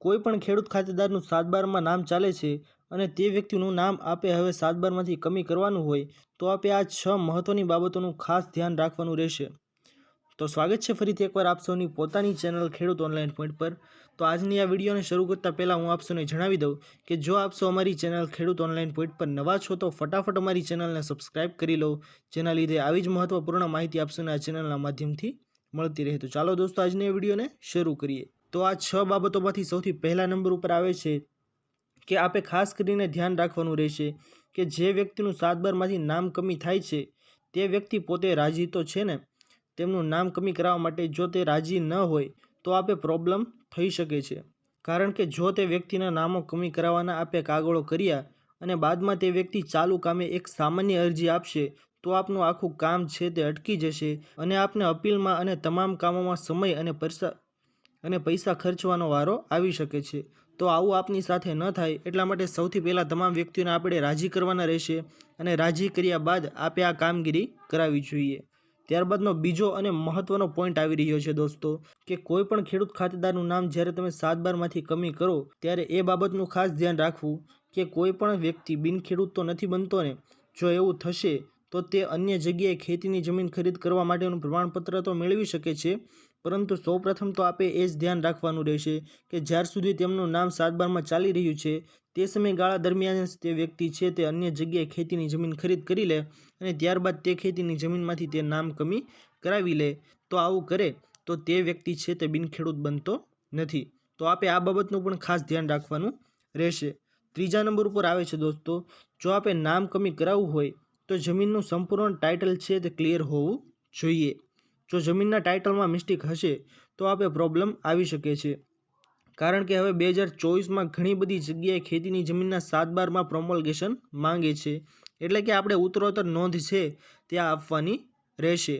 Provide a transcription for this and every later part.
कोईपण खेडूत खातेदारનું 7/12માં નામ ચાલે છે અને તે વ્યક્તિનું નામ આપે હવે 7/12માંથી કમી કરવાનું હોય તો આપે આ 6 મહત્વની બાબતોનું ખાસ ધ્યાન રાખવાનું રહેશે। તો સ્વાગત છે ફરીથી એકવાર આપ સૌની પોતાની ચેનલ ખેડૂત ઓનલાઈન પોઈન્ટ પર। તો આજની આ વિડીયોને શરૂ કરતાં પહેલાં હું આપ સૌને જણાવી દઉં કે જો આપ સૌ અમારી ચેનલ ખેડૂત ઓનલાઈન પોઈન્ટ પર નવા છો તો ફટાફટ અમારી ચેનલને સબસ્ક્રાઇબ કરી લો, જેના લીધે આવી જ મહત્વપૂર્ણ માહિતી આપ સૌને આ ચેનલના માધ્યમથી મળતી રહે। તો ચાલો દોસ્તો આજની વિડીયોને શરૂ કરીએ। તો આ 6 બાબતોમાંથી સૌથી પહેલા નંબર ઉપર આવે છે કે આપે ખાસ કરીને ધ્યાન રાખવાનું રહેશે કે જે વ્યક્તિનું 7/12માંથી નામ કમી થાય છે તે વ્યક્તિ પોતે રાજી તો છે ને? તેમનું નામ કમી કરાવવા માટે જો તે રાજી ન હોય તો આપે પ્રોબ્લેમ થઈ શકે છે, કારણ કે જો તે વ્યક્તિના નામો કમી કરાવવાના આપે કાગળો કર્યા અને બાદમાં તે વ્યક્તિ ચાલુ કામે એક સામાન્ય અરજી આપશે તો આપનું આખું કામ છે તે અટકી જશે અને આપને અપીલમાં અને તમામ કામોમાં સમય અને પૈસા ખર્ચવાનો વારો આવી શકે છે। તો આવું આપની સાથે ન થાય એટલા માટે સૌથી પહેલાં તમામ વ્યક્તિઓને આપણે રાજી કરવાના રહેશે અને રાજી કર્યા બાદ આપે આ કામગીરી કરાવવી જોઈએ। ત્યારબાદનો બીજો અને મહત્વનો પોઈન્ટ આવી રહ્યો છે દોસ્તો કે કોઈ પણ ખેડૂત ખાતેદારનું નામ જ્યારે તમે 7/12માંથી કમી કરો ત્યારે એ બાબતનું ખાસ ધ્યાન રાખવું કે કોઈ પણ વ્યક્તિ બિનખેડૂત તો નથી બનતો ને? જો એવું થશે તો તે અન્ય જગ્યાએ ખેતીની જમીન ખરીદ કરવા માટેનું પ્રમાણપત્ર તો મેળવી શકે છે, પરંતુ સૌપ્રથમ તો આપે એ જ ધ્યાન રાખવાનું રહેશે કે જ્યાર સુધી તેમનું નામ 7/12માં ચાલી રહ્યું છે તે સમયગાળા દરમિયાન જ તે વ્યક્તિ છે તે અન્ય જગ્યાએ ખેતીની જમીન ખરીદ કરી લે અને ત્યારબાદ તે ખેતીની જમીનમાંથી તે નામ કમી કરાવી લે। તો આવું કરે તો તે વ્યક્તિ છે તે બિનખેડૂત બનતો નથી। તો આપે આ બાબતનું પણ ખાસ ધ્યાન રાખવાનું રહેશે। ત્રીજા નંબર ઉપર આવે છે દોસ્તો, જો આપે નામ કમી કરાવવું હોય તો જમીનનું સંપૂર્ણ ટાઇટલ છે તે ક્લિયર હોવું જોઈએ। જો જમીનના ટાઇટલમાં મિસ્ટેક હશે તો આપે પ્રોબ્લેમ આવી શકે છે, કારણ કે હવે 2024માં ઘણી બધી જગ્યાએ ખેતીની જમીનના 7/12માં પ્રોમોલ્ગેશન માંગે છે, એટલે કે આપણે ઉત્તરોત્તર નોંધ છે ત્યાં આપવાની રહેશે।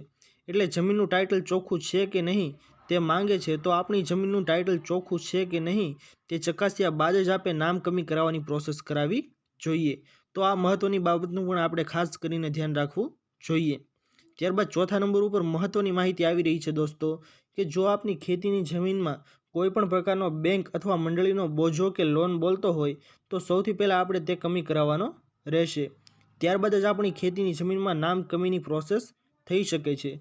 એટલે જમીનનું ટાઇટલ ચોખ્ખું છે કે નહીં તે માંગે છે, તો આપણી જમીનનું ટાઇટલ ચોખ્ખું છે કે નહીં તે ચકાસ્યા બાદ જ આપે નામ કમી કરાવવાની પ્રોસેસ કરાવવી જોઈએ। તો આ મહત્વની બાબતનું પણ આપણે ખાસ કરીને ધ્યાન રાખવું જોઈએ। ત્યારબાદ ચોથા નંબર ઉપર મહત્વની માહિતી આવી રહી છે દોસ્તો કે જો આપની ખેતીની જમીનમાં કોઈ પણ પ્રકારનો બેંક અથવા મંડળીનો બોજો કે લોન બોલતો હોય તો સૌથી પહેલાં આપણે તે કમી કરાવવાનો રહેશે। ત્યારબાદ જ આપણી ખેતીની જમીનમાં નામ કમીની પ્રોસેસ થઈ શકે છે।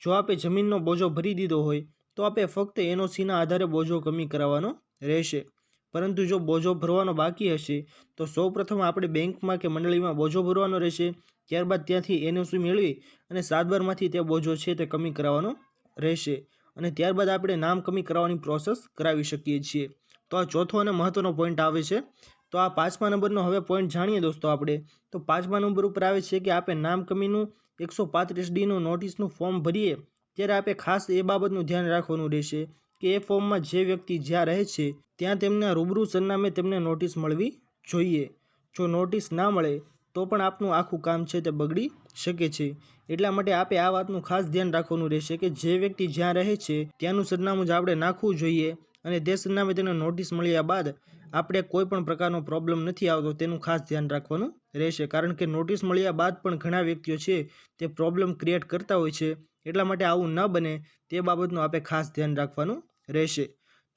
જો આપે જમીનનો બોજો ભરી દીધો હોય તો આપે ફક્ત એનઓસીના આધારે બોજો કમી કરાવવાનો રહેશે, પરંતુ જો બોજો ભરવાનો બાકી હશે તો સૌપ્રથમ આપણે બેંકમાં કે મંડળીમાં બોજો ભરવાનો રહેશે, ત્યારબાદ ત્યાંથી એનઓસી મેળવી અને 7/12માંથી તે બોજો છે તે કમી કરાવવાનો રહેશે અને ત્યારબાદ આપણે નામ કમી કરાવવાની પ્રોસેસ કરાવી શકીએ છીએ। તો આ ચોથો અને મહત્વનો પોઈન્ટ આવે છે। તો આ 5મા નંબરનો હવે પોઈન્ટ જાણીએ દોસ્તો આપણે। તો 5મા નંબર ઉપર આવે છે કે આપણે નામ કમીનું 135D નોટિસનું ફોર્મ ભરીએ ત્યારે આપણે ખાસ એ બાબતનું ધ્યાન રાખવાનું રહેશે કે એ ફોર્મમાં જે વ્યક્તિ જ્યાં રહે છે ત્યાં તેમના રૂબરૂ સરનામે તેમને નોટિસ મળવી જોઈએ। જો નોટિસ ના મળે તો પણ આપનું આખું કામ છે તે બગડી શકે છે, એટલા માટે આપે આ વાતનું ખાસ ધ્યાન રાખવાનું રહેશે કે જે વ્યક્તિ જ્યાં રહે છે ત્યાંનું સરનામું જ આપણે નાખવું જોઈએ અને તે સરનામે તેને નોટિસ મળ્યા બાદ આપણે કોઈ પણ પ્રકારનો પ્રોબ્લેમ નથી આવતો તેનું ખાસ ધ્યાન રાખવાનું રહેશે, કારણ કે નોટિસ મળ્યા બાદ પણ ઘણા વ્યક્તિઓ છે તે પ્રોબ્લેમ ક્રિએટ કરતા હોય છે, એટલા માટે આવું ન બને તે બાબતનું આપણે ખાસ ધ્યાન રાખવાનું રહેશે।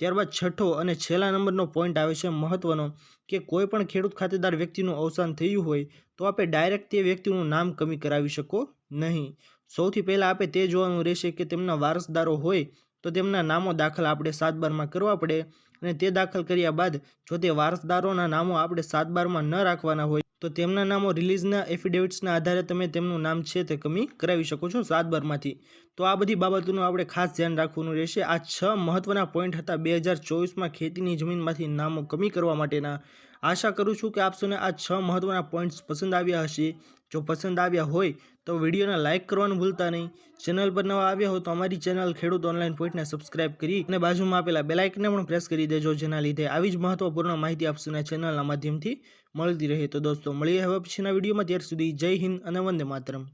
ત્યારબાદ છઠ્ઠો અને છેલ્લા નંબરનો પોઈન્ટ આવે છે મહત્વનો કે કોઈ પણ ખેડૂત ખાતેદાર વ્યક્તિનું અવસાન થયું હોય તો આપણે ડાયરેક્ટ તે વ્યક્તિનું નામ કમી કરાવી શકો નહીં। સૌથી પહેલાં આપણે તે જોવાનું રહેશે કે તેમના વારસદારો હોય તો તેમના નામો દાખલ આપણે 7/12માં કરવા પડે અને તે દાખલ કર્યા બાદ જો તે વારસદારોના નામો આપણે 7/12માં ન રાખવાના હોય તો તેમના નામો રિલીઝના એફિડેવિટ્સના આધારે તમે તેમનું નામ છે તે કમી કરાવી શકો છો 7/12માંથી। તો આ બધી બાબતોનું આપણે ખાસ ધ્યાન રાખવાનું રહેશે। આ 6 મહત્વના પોઈન્ટ હતા 2024માં ખેતીની જમીનમાંથી નામો કમી કરવા માટેના। આશા કરું છું કે આપ સૌને આ 6 મહત્વના પોઈન્ટ્સ પસંદ આવ્યા હશે। જો પસંદ આવ્યા હોય તો વિડીયોને લાઇક કરવાનું ભૂલતા નહીં। ચેનલ પર નવા આવ્યા હોય તો અમારી ચેનલ ખેડૂત ઓનલાઈન પોઈન્ટને સબસ્ક્રાઇબ કરી અને બાજુમાં આપેલા બેલ આઇકનને પણ પ્રેસ કરી દેજો, જેના લીધે આવી જ મહત્વપૂર્ણ માહિતી આપ સૌને ચેનલના માધ્યમથી મળતી રહે। તો દોસ્તો મળીએ હવે પછીના વિડીયોમાં, ત્યાર સુધી જય હિન્દ અને વંદે માતરમ।